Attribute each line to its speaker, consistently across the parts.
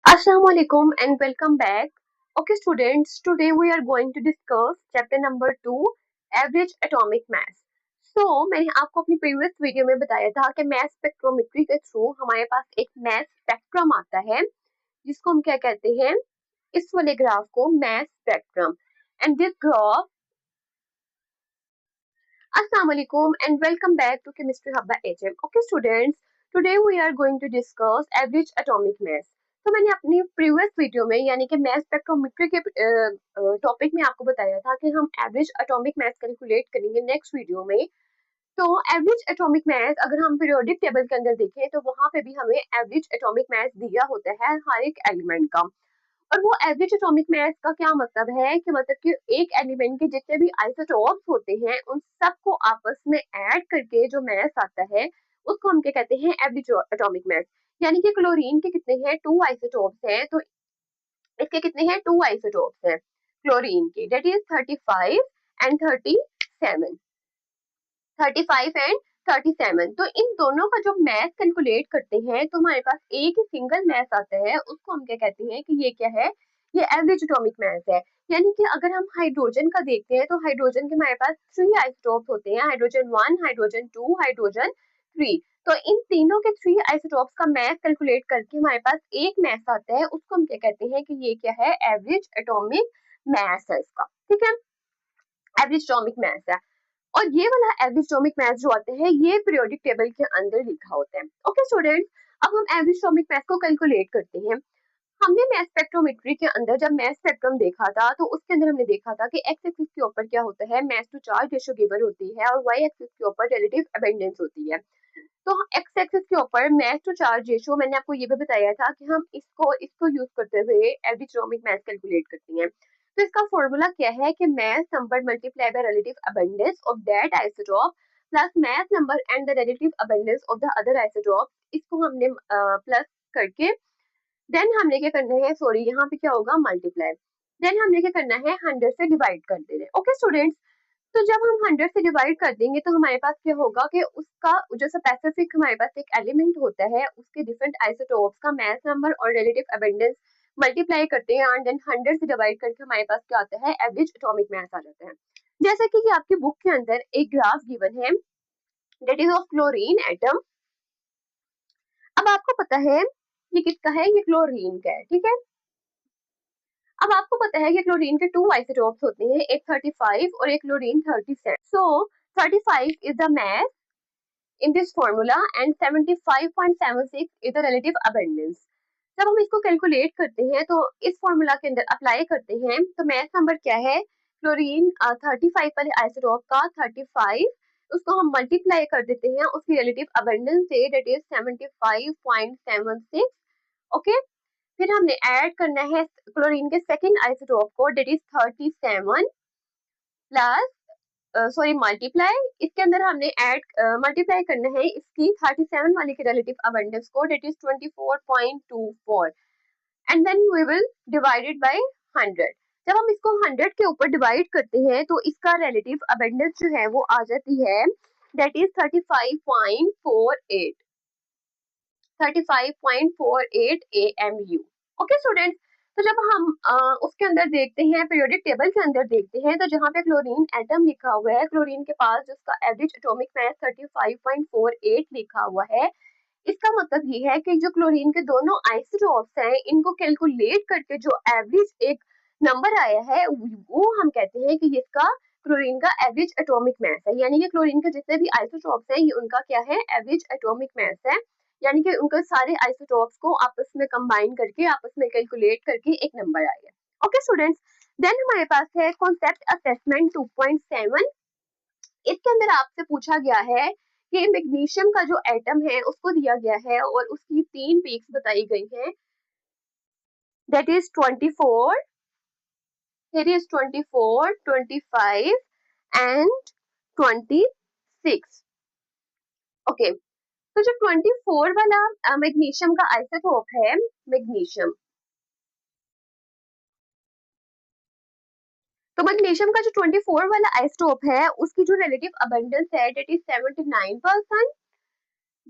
Speaker 1: Assalamualaikum and welcome back. Okay, students, today we are going to discuss chapter number 2, Average Atomic Mass. मैंने आपको अपनी previous video में बताया था कि मैथ स्पेक्ट्रोमेट्री के थ्रू हमारे पास एक मैथ स्पेक्ट्रम आता है जिसको हम क्या कहते हैं, इस वाले ग्राफ को math spectrum and this graph. Assalamualaikum and welcome back to Chemistry Hub by HM. Okay students, today we are going to discuss average atomic mass. तो मैंने अपनी प्रीवियस वीडियो में यानी कि मैथ स्पेक्ट्रोमेट्री के टॉपिक में आपको बताया था कि हम एवरेज एटॉमिक मास कैलकुलेट करेंगे नेक्स्ट वीडियो में। तो एवरेज एटॉमिक मास अगर हम पीरियोडिक टेबल के अंदर देखें तो वहां पे भी हमें एवरेज एटॉमिक मास दिया होता है हर एक एलिमेंट का। और वो एवरेज एटॉमिक मास का क्या मतलब है कि मतलब कि एक एलिमेंट के जितने भी आइसोटॉप्स होते हैं उन सबको आपस में ऐड करके जो मास आता है उसको हम क्या कहते हैं, एवरेज एटॉमिक मास। यानी कि क्लोरीन के कितने हैं, 2 आइसोटॉप्स हैं, तो इसके कितने हैं, 2 आइसोटॉप्स हैं क्लोरीन के, दैट इज 35 एंड 37, 35 एंड 37। तो इन दोनों का जो मैथ कैलकुलेट करते हैं तो हमारे पास एक सिंगल मैथ आता है, उसको हम क्या कहते हैं कि ये क्या है, ये एवरेज एटॉमिक मैथ है। यानी कि अगर हम हाइड्रोजन का देखते हैं तो हाइड्रोजन के हमारे पास 3 आइसोटॉप्स होते हैं, हाइड्रोजन 1, हाइड्रोजन 2, हाइड्रोजन 3। तो इन तीनों के 3 आइसोटॉप्स का मैथ कैलकुलेट करके हमारे पास एक मैथ आता है, उसको हम क्या कहते हैं कि ये क्या है, एवरेज एटॉमिक मैथ है इसका। ठीक है, एवरेज एटॉमिक मैथ है। और ये वाला एवरेज एटॉमिक मास जो आते हैं ये पीरियोडिक टेबल के अंदर लिखा होता है। ओके स्टूडेंट्स, अब हम एवरेज एटॉमिक मास को कैलकुलेट करते हैं। हमने मैथ स्पेक्ट्रोमेट्री के अंदर जब मैथ स्पेक्ट्रम देखा था तो उसके अंदर हमने देखा था कि एक्स एक्सिस के ऊपर क्या होता है, मास टू चार्ज रेशियो गिवन होती है और वाई एक्सिस के ऊपर रिलेटिव अबंडेंस होती है। तो एक्स एक्सिस के ऊपर मास टू चार्ज रेशियो मैंने आपको ये भी बताया था कि हम इसको यूज करते हुए एवरेज एटॉमिक मास कैलकुलेट करते हैं। तो इसका फॉर्मूला क्या है कि mass number multiply by relative abundance of that isotope plus mass number and the relative abundance of the other isotope. इसको हमने प्लस करके देन हमने क्या करना है, सॉरी यहाँ पे क्या होगा, मल्टीप्लाई, देन हमने क्या करना है, 100 से डिवाइड कर देना है। ओके स्टूडेंट्स, तो जब हम 100 से डिवाइड कर देंगे तो हमारे पास क्या होगा कि उसका जो स्पेसिफिक हमारे पास एक एलिमेंट होता है उसके डिफरेंट आइसोटोप्स का मास नंबर और रिलेटिव अबंडेंस मल्टीप्लाई करते हैं एंड देन 100 से डिवाइड करके हमारे पास क्या आता है, एवरेज एटॉमिक मास आ जाता है। जैसे कि ये आपकी बुक के अंदर एक ग्राफ गिवन है that is of chlorine atom. अब आपको पता है ये किसका है, ये क्लोरीन का है। ठीक है, अब आपको पता है कि क्लोरीन के 2 आइसोटोप्स होते हैं, एक 35 और एक chlorine 37। So 35 is the mass in this formula and 75.76 is the relative abundance। जब हम इसको कैलकुलेट करते हैं तो इस फॉर्मूला के अंदर अप्लाई करते हैं तो मैथ नंबर क्या है, क्लोरीन 35 वाले आइसोटोप का 35, उसको हम मल्टीप्लाई कर देते हैं उसकी रिलेटिव अबंडेंस से, दैट इज 75.76। ओके, फिर हमने ऐड करना है क्लोरीन के सेकंड आइसोटोप को, that is 37 plus sorry multiply, इसके अंदर हमने ऐड मल्टीप्लाई करना है इसकी 37 वाले के रिलेटिव अबंडेंस को, that is 24.24 and then we will divided by 100। जब हम इसको 100 के ऊपर डिवाइड करते हैं तो इसका रिलेटिव अबंडेंस जो है वो आ जाती है, that is 35.48, 35.48 AMU। Okay students, तो जब हम उसके अंदर देखते हैं, पीरियोडिक टेबल के अंदर देखते हैं तो जहाँ पे क्लोरीन एटम लिखा हुआ है, क्लोरीन के पास जिसका एवरेज एटॉमिक मास 35.48 लिखा हुआ है, इसका मतलब ये है कि जो क्लोरीन के दोनों आइसोटोप्स हैं इनको कैलकुलेट करके जो एवरेज एक नंबर आया है वो हम कहते हैं कि इसका क्लोरीन का एवरेज एटॉमिक मास है। यानी कि क्लोरीन के जितने भी आइसोटोप्स हैं ये उनका क्या है, एवरेज एटॉमिक मास है। यानी कि उनके सारे आइसोटोप्स को आपस में कंबाइन करके आपस में कैलकुलेट करके एक नंबर आया। ओके स्टूडेंट्स, देन हमारे पास है कॉन्सेप्ट असेसमेंट 2.7। इसके अंदर आपसे पूछा गया है कि मैग्नीशियम का जो एटम है उसको दिया गया है और उसकी 3 पीक्स बताई गई हैं, that is 24, here is 24, 25 and 26। Okay, तो जो 24 वाला मैग्नीशियम का आइसोटोप है, मैग्नीशियम, तो मैग्नीशियम का जो 24 वाला आइसोटोप है उसकी जो रिलेटिव अबंडेंस है दैट इज 79%।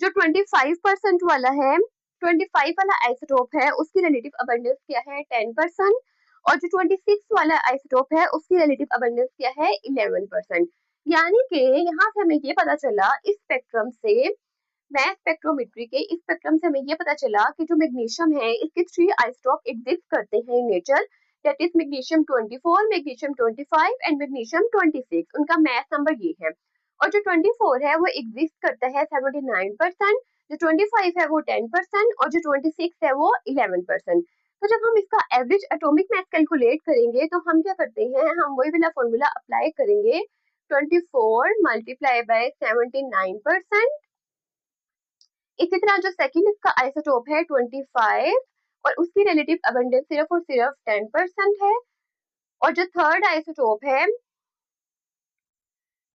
Speaker 1: जो 25% वाला है, 25 वाला आइसोटोप है उसकी रिलेटिव अबंडेंस क्या है 10%, और जो 26 वाला आइसोटोप है उसकी रिलेटिव अबंडेंस क्या है 11%। यानी कि यहाँ से हमें ये पता चला इस स्पेक्ट्रम से, मैथ स्पेक्ट्रोमेट्री के इस स्पेक्ट्रम से हमें ये पता चला कि जो मैग्नीशियम है इसके 3 आइसोटोप एग्जिस्ट करते हैं in nature, that is magnesium 24, magnesium 25 and magnesium 26। उनका मैथ नंबर ये है। और जो 24 है वो एग्जिस्ट करता है 79%, जो 25 है वो 10% और जो 26 है वो 11%। तो जब हम इसका एवरेज एटॉमिक मास कैलकुलेट करेंगे तो हम क्या करते हैं, हम वही वाला फॉर्मूला अप्लाई करेंगे, 24 मल्टीप्लाई बाय 79%। इसी तरह जो सेकंड इसका आइसोटोप है 25 और उसकी रिलेटिव अबंडेंस सिर्फ और सिर्फ 10% है, और जो थर्ड आइसोटोप है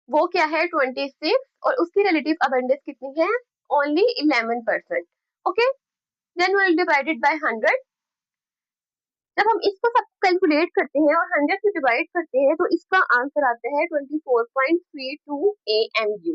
Speaker 1: वो क्या है 26 और उसकी रिलेटिव अबंडेंस कितनी है, only 11%। Okay, then we will divided by 100। जब हम इसको सब कैलकुलेट करते हैं और 100 से डिवाइड करते हैं तो इसका आंसर आता है 24.32 AMU।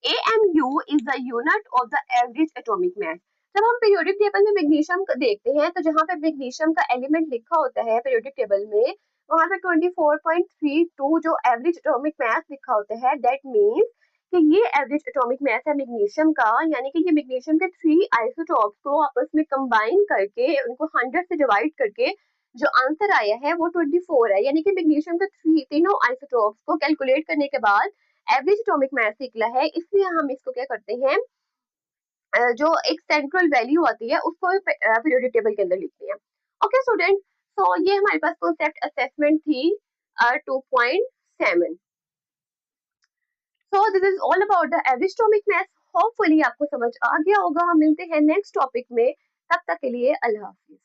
Speaker 1: AMU is the unit of the average atomic mass। जब हम पीरियोडिक टेबल में मैग्नीशियम देखते हैं तो जहाँ पे मैग्नीशियम का एलिमेंट लिखा होता है पीरियोडिक टेबल में, वहाँ पे 24.32 जो एवरेज एटॉमिक मास लिखा होता है, दैट मीन्स कि ये एवरेज एटॉमिक मास है मैग्नीशियम का, यानी कि ये मैग्नीशियम के 3 आइसोटॉप्स को आपस में कंबाइन करके उनको 100 से डिवाइड करके जो आंसर आया है वो 24 है। यानी कि मैग्नीशियम के तीनों आइसोटॉप्स को कैलकुलेट करने के बाद एवरेज एटॉमिक मास निकला है, इसलिए हम इसको क्या करते हैं, जो एक सेंट्रल वैल्यू आती है उसको पीरियोडिक टेबल के अंदर लिखते हैं। ओके स्टूडेंट, सो ये हमारे पास कॉन्सेप्ट असेसमेंट थी 2.7। So this is all about the average atomic mass. Hopefully आपको समझ आ गया होगा। हम मिलते हैं नेक्स्ट टॉपिक में, तब तक के लिए अल्लाह हाफिज।